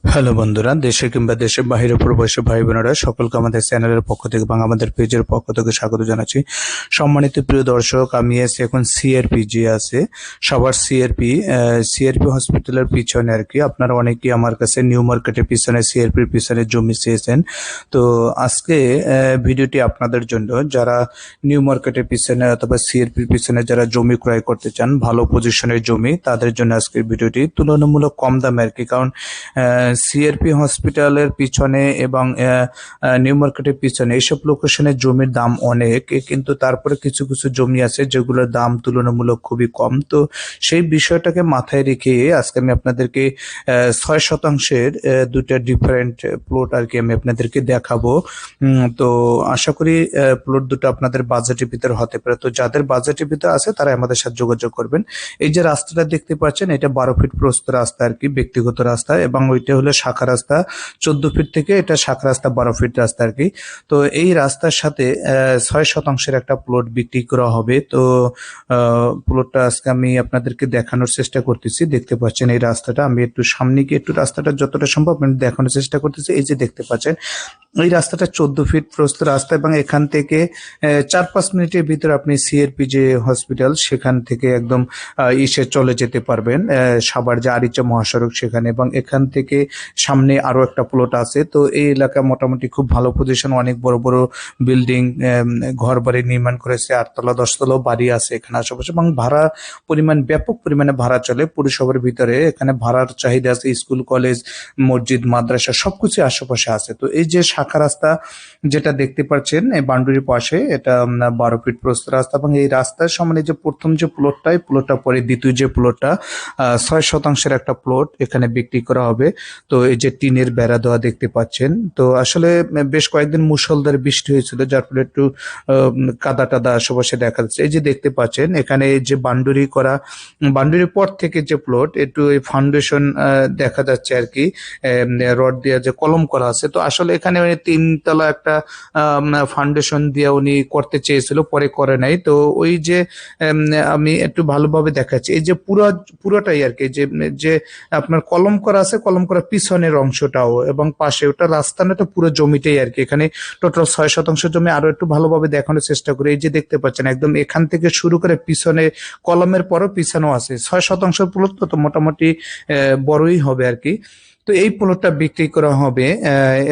Hello বন্ধুরা, দেশে কিংবা দেশের বাইরে প্রবাসী ভাই বোনেরা সকলকে আমাদের চ্যানেলের পক্ষ থেকে এবং আমাদের পেজের পক্ষ থেকে স্বাগত জানাচ্ছি। সম্মানিত প্রিয় দর্শক, আমি আছি এখন সিআরপি যে আছে সবার সিআরপি হসপিটালের পিছনে আর কি। আপনারা অনেকেই আমার কাছে নিউ মার্কেটের পিছনে সিআরপির পিছনে জমি চেয়েছেন। তো আজকে ভিডিওটি আপনাদের জন্য, যারা নিউ মার্কেটের পিছনে অথবা সিআরপির পিছনে যারা জমি ক্রয় করতে চান, ভালো পজিশনের জমি, তাদের জন্য আজকের ভিডিওটি তুলনামূলক কম দামে আর কি। কারণ সিআরপি হসপিটালের পিছনে এবং নিউ মার্কেটের পিছনে এইসব লোকেশনের জমির দাম অনেক, কিন্তু তারপরে কিছু কিছু জমি আছে যেগুলোর দাম তুলনামূলক খুবই কম। তো সেই বিষয়টাকে মাথায় রেখে আজকে আমি আপনাদেরকে 6 শতাংশের দুটা ডিফারেন্ট প্লট আর কি আমি আপনাদেরকে দেখাবো। তো আশা করি প্লট দুটো আপনাদের বাজেটের ভিতরে হতে পারে। তো যাদের বাজেটের ভিতরে আছে তারা আমাদের সাথে যোগাযোগ করবেন। এই যে রাস্তাটা দেখতে পাচ্ছেন, এটা 12 ফিট প্রস্থ রাস্তা আর কি, ব্যক্তিগত রাস্তা, এবং ওইটা হলো শাখা রাস্তা 14 ফিট থেকে, এটা শাখা রাস্তা 12 ফিট রাস্তা আর কি। তো এই রাস্তার সাথে 6 শতাংশের একটা প্লট বিক্রি করা হবে। তো প্লটটা আজকে আমি আপনাদেরকে দেখানোর চেষ্টা করতেছি। দেখতে পাচ্ছেন এই রাস্তাটা, আমি একটু সামনে গিয়ে একটু রাস্তাটা যতটা সম্ভব আমি দেখানোর চেষ্টা করতেছি। এই যে দেখতে পাচ্ছেন এই রাস্তাটা 14 ফিট প্রস্থ রাস্তা, এবং এখান থেকে 4-5 মিনিটের ভিতরে আপনি সিআরপি যে হসপিটাল সেখান থেকে একদম ইসে চলে যেতে পারবেন, সাভার যে আরিচা মহাসড়ক সেখানে। এবং এখান থেকে সামনে আরো একটা প্লট আছে। তো এই এলাকা মোটামুটি খুব ভালো পজিশন, অনেক বড় বড় বিল্ডিং, ঘর বাড়ি নির্মাণ করেছে, 8 তলা 10 তলা বাড়ি আছে এখানে আশেপাশে, এবং ভাড়া পরিমাণ ব্যাপক পরিমাণে ভাড়া চলে পুরসভার ভিতরে। এখানে ভাড়ার চাহিদা আছে, স্কুল কলেজ মসজিদ মাদ্রাসা সবকিছু আশেপাশে আছে। তো এই যে শাখা রাস্তা যেটা দেখতে পাচ্ছেন এই বাউন্ডারির পাশে, এটা 12 ফিট প্রস্থ রাস্তা, এবং এই রাস্তার সামনে যে প্রথম যে প্লটটা, এই প্লটটা পরে দ্বিতীয় যে প্লটটা 6 শতাংশের একটা প্লট এখানে বিক্রি করা হবে। তো এই যে টিনের বেড়া দেওয়া দেখতে পাচ্ছেন। তো আসলে বেশ কয়েকদিন মুষলধারে বৃষ্টি হয়েছিল, যার ফলে একটু কাদা টাদা আশেপাশে দেখা যাচ্ছে। এই যে দেখতে পাচ্ছেন এখানে যে বাউন্ডারি করা, বাউন্ডারির পর থেকে যে প্লট, একটু এই ফাউন্ডেশন দেখা যাচ্ছে আর কি, রড দিয়ে যে কলম করা আছে। তো আসলে এখানে 3 তলা একটা ফাউন্ডেশন দিয়ে উনি করতে চেয়েছিল, পরে করে নাই। তো ওই যে আমি একটু ভালোভাবে দেখাচ্ছি, এই যে পুরোটাই আর কি, যে যে আপনার কলম করা আছে, কলম করা পিছনের অংশটাও এবং পাশে, ওটা রাস্তা না, এটা পুরো জমিটাই আর কি। এখানে টোটাল 6 শতাংশ জমি। আরো একটু ভালোভাবে দেখানোর চেষ্টা করি। এই যে দেখতে পাচ্ছেন একদম এখান থেকে শুরু করে পিছনে, কলমের পরও পিছনেও আছে 6 শতাংশ প্লট। তো মোটামুটি বড়ই হবে আর কি। তো এই প্লটটা বিক্রি করা হবে,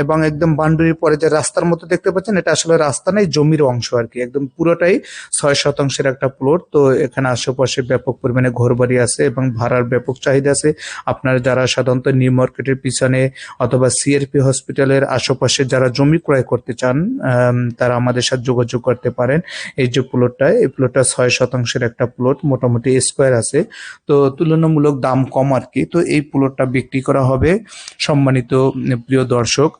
এবং একদম বাউন্ডারির পরে যে রাস্তার মতো দেখতে পাচ্ছেন, এটা আসলে রাস্তা নাই, জমির অংশ আর কি, একদম পুরোটাই 6 শতাংশের একটা প্লট। তো এখানে আশেপাশে ব্যাপক পরিমাণে ঘরবাড়ি আছে এবং ভাড়ার ব্যাপক চাহিদা আছে। আপনারা যারা সাধারণত নিউ মার্কেটের পিছনে অথবা সিআরপি হসপিটালের আশেপাশে যারা জমি ক্রয় করতে চান, তারা আমাদের সাথে যোগাযোগ করতে পারেন। এই যে প্লটটা, এই প্লটটা 6 শতাংশের একটা প্লট, মোটামুটি স্কোয়ার আছে। তো তুলনামূলক দাম কম আর কি। তো এই প্লটটা বিক্রি করা হবে। সম্মানিত প্রিয় দর্শক,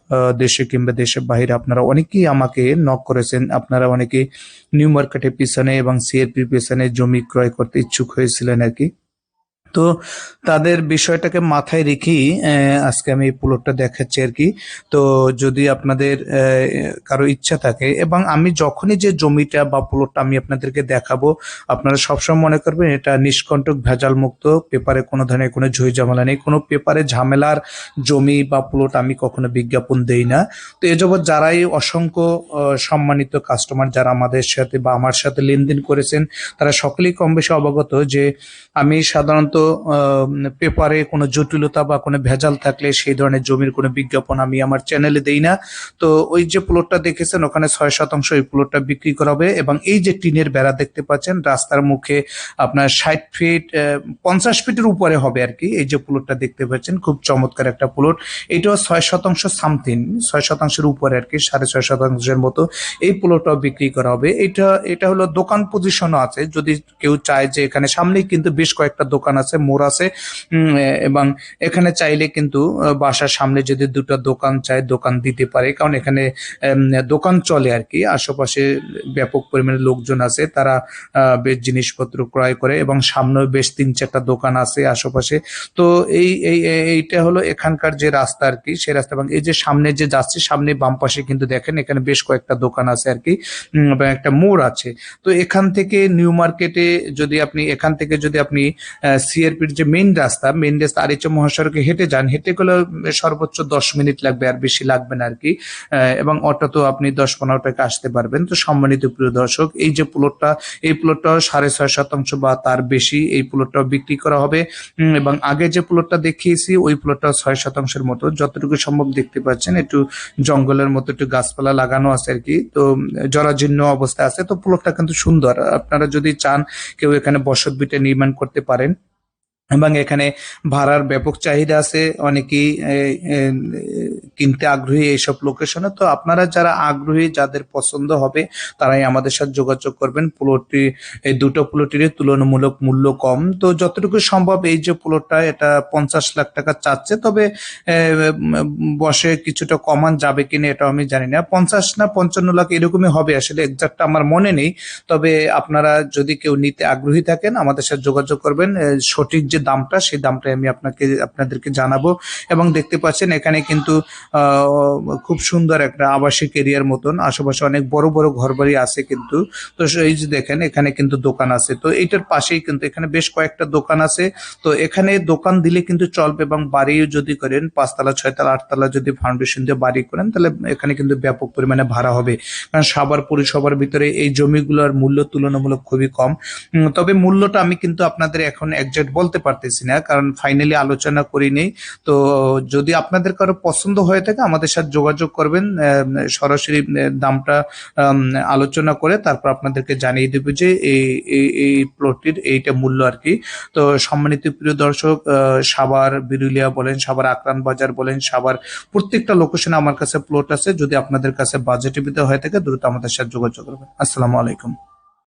দেশে কিংবা দেশের বাইরে আপনারা অনেকেই আমাকে নক করেছেন, আপনারা অনেকেই নিউ মার্কেটের পিছনে এবং সিআরপির পিছনে জমি ক্রয় করতে ইচ্ছুক হয়েছিলেন আর কি। তো তাদের বিষয়টাকে মাথায় রেখেই আজকে আমি এই প্লটটা দেখাচ্ছি আর কি। তো যদি আপনাদের কারো ইচ্ছা থাকে, এবং আমি যখনই যে জমিটা বা প্লটটা আমি আপনাদেরকে দেখাবো, আপনারা সবসময় মনে করবেন এটা নিষ্কণ্টক ভেজাল মুক্ত, পেপারে কোনো ধরনের কোনো ঝই ঝামেলা নেই, কোনো পেপারে ঝামেলার জমি বা প্লট আমি কখনো বিজ্ঞাপন দেই না। তো এ যাবৎ যারাই অসংখ্য সম্মানিত কাস্টমার যারা আমাদের সাথে বা আমার সাথে লেনদেন করেছেন, তারা সকলেই কম বেশি অবগত যে আমি সাধারণত পেপারে কোনো জটিলতা বা কোনো ভেজাল থাকলে সেই ধরনের জমির কোনো বিজ্ঞাপন আমি আমার চ্যানেলে দেই না। তো ওই যে প্লটটা দেখেছেন ওখানে 6 শতাংশ এই প্লটটা বিক্রি করা হবে। এবং এই যে টিনের বেড়া দেখতে পাচ্ছেন রাস্তার মুখে, আপনার 60 ফিট 50 ফিটের উপরে হবে আর কি। এই যে প্লটটা দেখতে পাচ্ছেন খুব চমৎকার একটা প্লট, এটাও 6 শতাংশ সামথিং, 6 শতাংশের উপরে আর কি, 6.5 শতাংশের মতো। এই প্লটটাও বিক্রি করা হবে। এটা হলো দোকান পজিশনও আছে, যদি কেউ চায় যে এখানে সামনেই কিন্তু বেশ কয়েকটা দোকান আছে, মোড় আছে, এবং এখানে চাইলে কিন্তু বাসার সামনে যদি দুটো দোকান চায় দোকান দিতে পারে, কারণ এখানে দোকান চলে আর কি। আশেপাশে ব্যাপক পরিমাণে লোকজন আছে, তারা বেশ জিনিসপত্র ক্রয় করে, এবং সামনেও বেশ 3-4টা দোকান আছে আশেপাশে। তো এইটা হলো এখানকার যে রাস্তা আর কি, সেই রাস্তা। এবং এই যে সামনে যে যাচ্ছে, সামনে বাম পাশে কিন্তু দেখেন এখানে বেশ কয়েকটা দোকান আছে আর কি, এবং একটা মোড় আছে। তো এখান থেকে নিউ মার্কেটে যদি আপনি, এখান থেকে যদি আপনি সিআরপির যে মেইন রাস্তা আরিচা মহাসড়কে হেঁটে যান, হেঁটে গেলে সর্বোচ্চ 10 মিনিট লাগবে, আর বেশি লাগবে না আর কি। এবং অটো তো আপনি 10-15 টাকা আসতে পারবেন। তো সম্মানিত প্রিয় দর্শক, এই যে প্লটটা, এই প্লটটাও 6.5% বা তার বেশি এই প্লটটাও বিক্রি করা হবে। এবং আগে যে প্লটটা দেখিয়েছি ওই প্লটটা 6%-এর মতো, যতটুকু সম্ভব দেখতে পাচ্ছেন একটু জঙ্গলের মতো একটু গাছপালা লাগানো আছে আর কি। তো জরাজীর্ণ অবস্থায় আছে। তো প্লটটা কিন্তু সুন্দর, আপনারা যদি চান কেউ এখানে বসত ভিটা নির্মাণ করতে পারেন। এবং এখানে ভাড়ার ব্যাপক চাহিদা আছে, অনেকেই কিনতে আগ্রহী এইসব লোকেশনে। তো আপনারা যারা আগ্রহী, যাদের পছন্দ হবে, তারাই আমাদের সাথে যোগাযোগ করবেন। প্লটটি, এই দুটো প্লটেরই তুলনামূলক মূল্য কম। তো যতটুকু সম্ভব, এই যে প্লটটা এটা 50 লাখ টাকা চাচ্ছে, তবে বসে কিছুটা কমান যাবে কিনা এটা আমি জানি না। 50 না 55 লাখ এরকমই হবে, আসলে এক্সাক্ট আমার মনে নেই। তবে আপনারা যদি কেউ নিতে আগ্রহী থাকেন আমাদের সাথে যোগাযোগ করবেন। সঠিক যে দামটা, সেই দামটা আমি আপনাদেরকে জানাবো। এবং দেখতে পাচ্ছেন এখানে কিন্তু খুব সুন্দর একটা আবাসিক এরিয়ার মতন, আশেপাশে অনেক বড় বড় ঘরবাড়ি আছে কিন্তু। তো এই যে দেখেন এখানে কিন্তু দোকান আছে, তো এইটার পাশেই কিন্তু এখানে বেশ কয়েকটা দোকান আছে। তো এখানে দোকান দিলে কিন্তু চলবে, এবং বাড়িও যদি করেন 5 তলা 6 তলা 8 তলা যদি ফাউন্ডেশন দিয়ে বাড়ি করেন, তাহলে এখানে কিন্তু ব্যাপক পরিমাণে ভাড়া হবে। কারণ সাভার পৌরসভার ভিতরে এই জমিগুলোর মূল্য তুলনামূলক খুবই কম। তবে মূল্যটা আমি কিন্তু আপনাদের এখন একজ্যাক্ট বলতে পারতেছি না, কারণ ফাইনালি আলোচনা করিনি। তো যদি আপনাদের কারো পছন্দ হয়ে থাকে আমাদের সাথে যোগাযোগ করবেন, সরাসরি দামটা আলোচনা করে তারপর আপনাদেরকে জানিয়ে দেবো যে এই প্লটটির এইটা মূল্য আর কি। তো সম্মানিত প্রিয় দর্শক, সাভার বিরুলিয়া বলেন, সাভার আকরান বাজার বলেন, সাভার প্রত্যেকটা লোকেশনে আমার কাছে প্লট আছে। যদি আপনাদের কাছে বাজেটের ভিতরে হয়ে থাকে দ্রুত আমাদের সাথে যোগাযোগ করবেন। আসসালামু আলাইকুম।